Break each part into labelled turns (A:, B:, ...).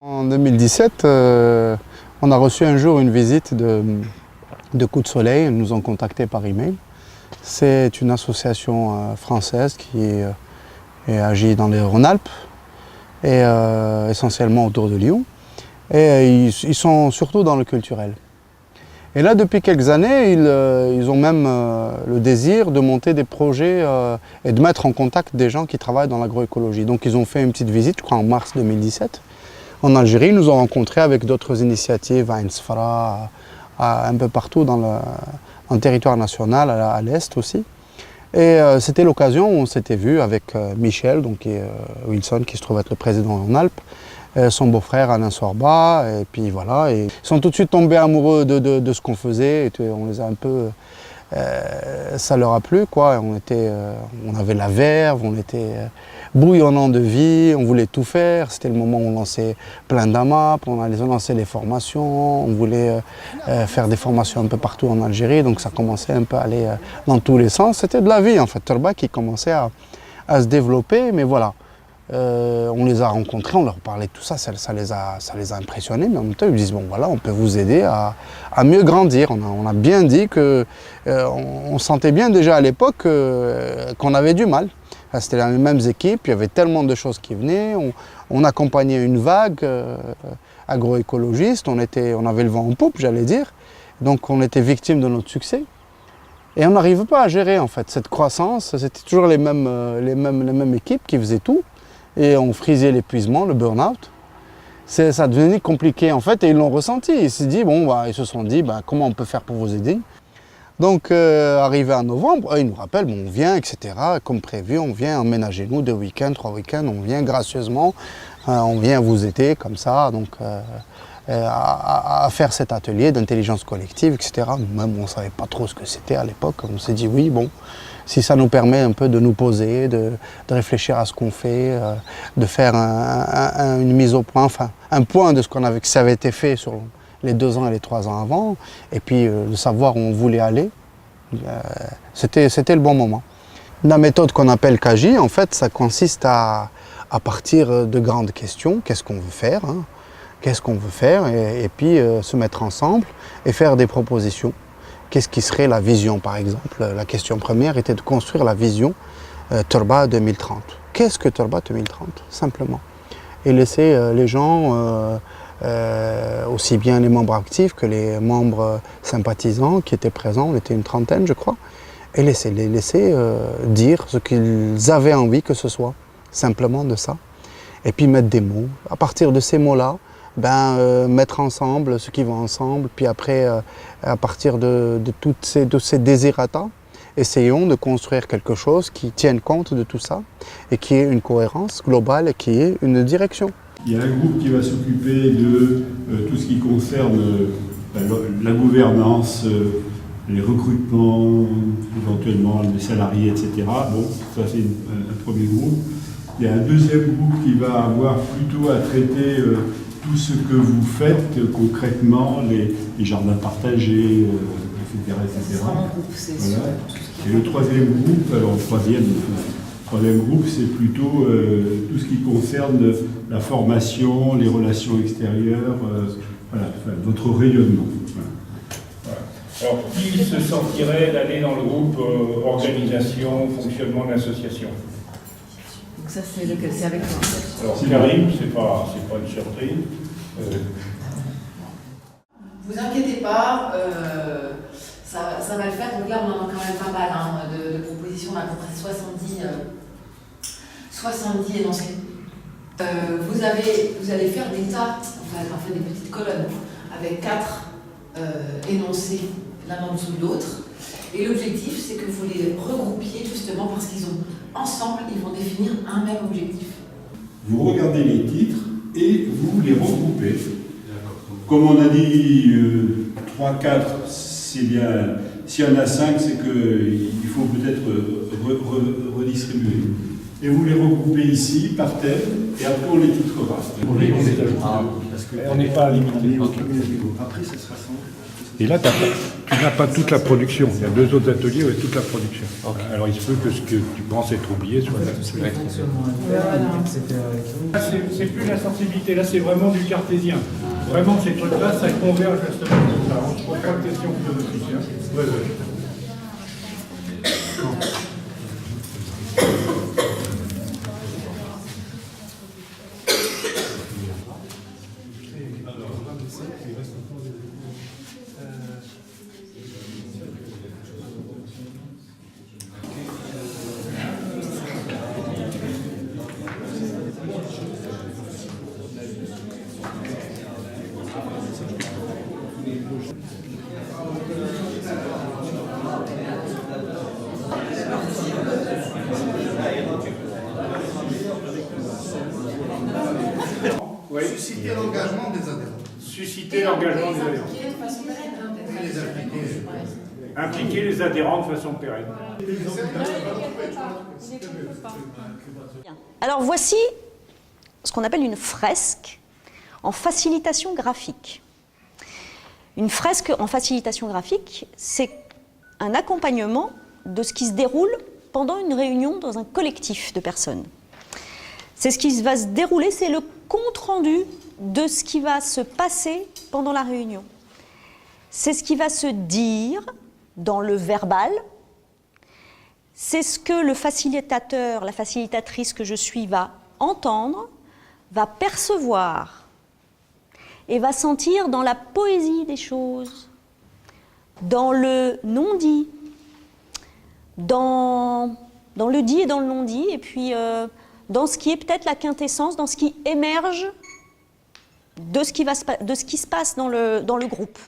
A: En 2017, on a reçu un jour une visite de Coup de Soleil. Ils nous ont contactés par email. C'est une association française qui agit dans les Rhône-Alpes et essentiellement autour de Lyon. Et ils sont surtout dans le culturel. Et là, depuis quelques années, ils ont même le désir de monter des projets et de mettre en contact des gens qui travaillent dans l'agroécologie. Donc ils ont fait une petite visite, je crois en mars 2017. En Algérie, ils nous ont rencontrés avec d'autres initiatives à Ensfra, un peu partout dans le territoire national, à l'Est aussi. Et c'était l'occasion où on s'était vu avec Michel, donc, Wilson, qui se trouve être le président en Alpes, son beau-frère Alain Sorba, et puis voilà. Et ils sont tout de suite tombés amoureux de ce qu'on faisait, et on les a un peu... ça leur a plu, quoi. On avait la verve, on était bouillonnant de vie, on voulait tout faire. C'était le moment où on lançait plein d'AMAP, on allait lancer les formations, on voulait faire des formations un peu partout en Algérie, donc ça commençait un peu à aller dans tous les sens. C'était de la vie en fait, Turba qui commençait à se développer, mais voilà. On les a rencontrés, on leur parlait de tout ça, ça les a impressionnés, mais en même temps ils disent bon voilà, on peut vous aider à mieux grandir. On a bien dit que on sentait bien déjà à l'époque qu'on avait du mal. C'était les mêmes équipes, il y avait tellement de choses qui venaient, on accompagnait une vague agroécologiste, on avait le vent en poupe, j'allais dire, donc on était victime de notre succès. Et on n'arrivait pas à gérer en fait cette croissance, c'était toujours les mêmes équipes qui faisaient tout. Et on frisait l'épuisement, le burn-out. Ça devenait compliqué en fait et ils l'ont ressenti. Ils se sont dit comment on peut faire pour vous aider. Donc arrivé en novembre, ils nous rappellent, on vient, etc. Comme prévu, on vient emménager nous 2 week-ends, 3 week-ends, on vient gracieusement, on vient vous aider comme ça, donc à faire cet atelier d'intelligence collective, etc. Nous-mêmes, on ne savait pas trop ce que c'était à l'époque. On s'est dit oui, bon. Si ça nous permet un peu de nous poser, de réfléchir à ce qu'on fait, de faire une mise au point, enfin un point de ce que ça avait été fait sur les 2 ans et les 3 ans avant, et puis de savoir où on voulait aller, c'était le bon moment. La méthode qu'on appelle KAJI, en fait, ça consiste à partir de grandes questions, qu'est-ce qu'on veut faire, hein, qu'est-ce qu'on veut faire, et puis se mettre ensemble et faire des propositions. Qu'est-ce qui serait la vision, par exemple? La question première était de construire la vision Turba 2030. Qu'est-ce que Turba 2030? Simplement. Et laisser les gens, aussi bien les membres actifs que les membres sympathisants qui étaient présents, on était une trentaine je crois, et les laisser dire ce qu'ils avaient envie que ce soit, simplement de ça. Et puis mettre des mots. À partir de ces mots-là, mettre ensemble ce qui va ensemble, puis après, à partir de ces désirata, essayons de construire quelque chose qui tienne compte de tout ça et qui ait une cohérence globale et qui ait une direction.
B: Il y a un groupe qui va s'occuper de tout ce qui concerne la gouvernance, les recrutements, éventuellement les salariés, etc. Bon, ça c'est un premier groupe. Il y a un deuxième groupe qui va avoir plutôt à traiter tout ce que vous faites concrètement, les jardins partagés, etc. Voilà. Et le troisième groupe, alors le troisième groupe, c'est plutôt tout ce qui concerne la formation, les relations extérieures, votre rayonnement.
C: Voilà. Alors, qui se sentirait d'aller dans le groupe organisation, fonctionnement de l'association?
D: Ça, c'est lequel? C'est avec toi.
C: Alors, Karim, c'est pas une surprise.
D: Vous inquiétez pas, ça va le faire. Donc là, on en a quand même pas mal de propositions, à peu près 70 énoncés. Vous allez faire des tas, enfin des petites colonnes, avec 4 énoncés l'un en dessous de l'autre. Et l'objectif, c'est que vous les regroupiez justement parce qu'ils ont ensemble, ils vont définir un même objectif.
B: Vous regardez les titres et vous les regroupez. Comme on a dit 3, 4, c'est bien. S'il y en a 5, c'est qu'il faut peut-être redistribuer. Et vous les regroupez ici, par thème, et après on les titrera.
C: On n'est pas limité.
B: Après, ça sera 100.
C: Et là, tu n'as pas toute la production. Il y a 2 autres ateliers avec toute la production. Alors il se peut que ce que tu penses être oublié soit là. Là, c'est plus la sensibilité, là c'est vraiment du cartésien. Vraiment ces trucs-là, ça converge justement comme ça. On ne se pose pas de questions philosophiques. Ouais. Oui.
E: Susciter l'engagement des adhérents.
C: Susciter l'engagement des adhérents. Impliquer les adhérents de façon pérenne.
F: Alors voici ce qu'on appelle une fresque en facilitation graphique. Une fresque en facilitation graphique, c'est un accompagnement de ce qui se déroule pendant une réunion dans un collectif de personnes. C'est ce qui va se dérouler, c'est le compte-rendu de ce qui va se passer pendant la réunion. C'est ce qui va se dire dans le verbal. C'est ce que le facilitateur, la facilitatrice que je suis va entendre, va percevoir et va sentir dans la poésie des choses, dans le non-dit, dans le dit et dans le non-dit, et puis dans ce qui est peut-être la quintessence, dans ce qui émerge de ce qui se passe dans le groupe.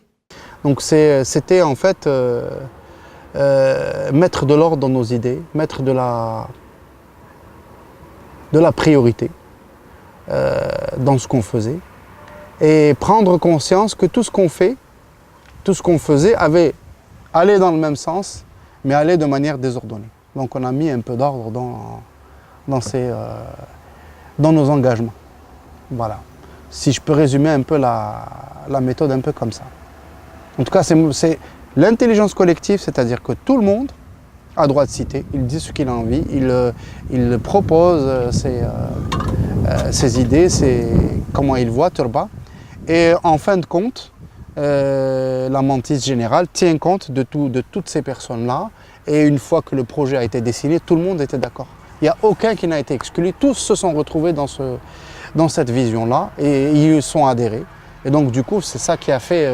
A: Donc c'était en fait mettre de l'ordre dans nos idées, mettre de la priorité dans ce qu'on faisait et prendre conscience que tout ce qu'on fait, tout ce qu'on faisait allait dans le même sens, mais allait de manière désordonnée. Donc on a mis un peu d'ordre dans nos engagements. Voilà. Si je peux résumer un peu la méthode un peu comme ça. En tout cas, c'est l'intelligence collective, c'est-à-dire que tout le monde a droit de citer, il dit ce qu'il a envie, il propose ses idées, comment il voit Turba. Et en fin de compte, la mantise générale tient compte de toutes ces personnes-là. Et une fois que le projet a été dessiné, tout le monde était d'accord. Il n'y a aucun qui n'a été exclu, tous se sont retrouvés dans cette vision-là et ils y sont adhérés. Et donc du coup, c'est ça qui a fait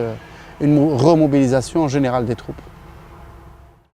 A: une remobilisation générale des troupes.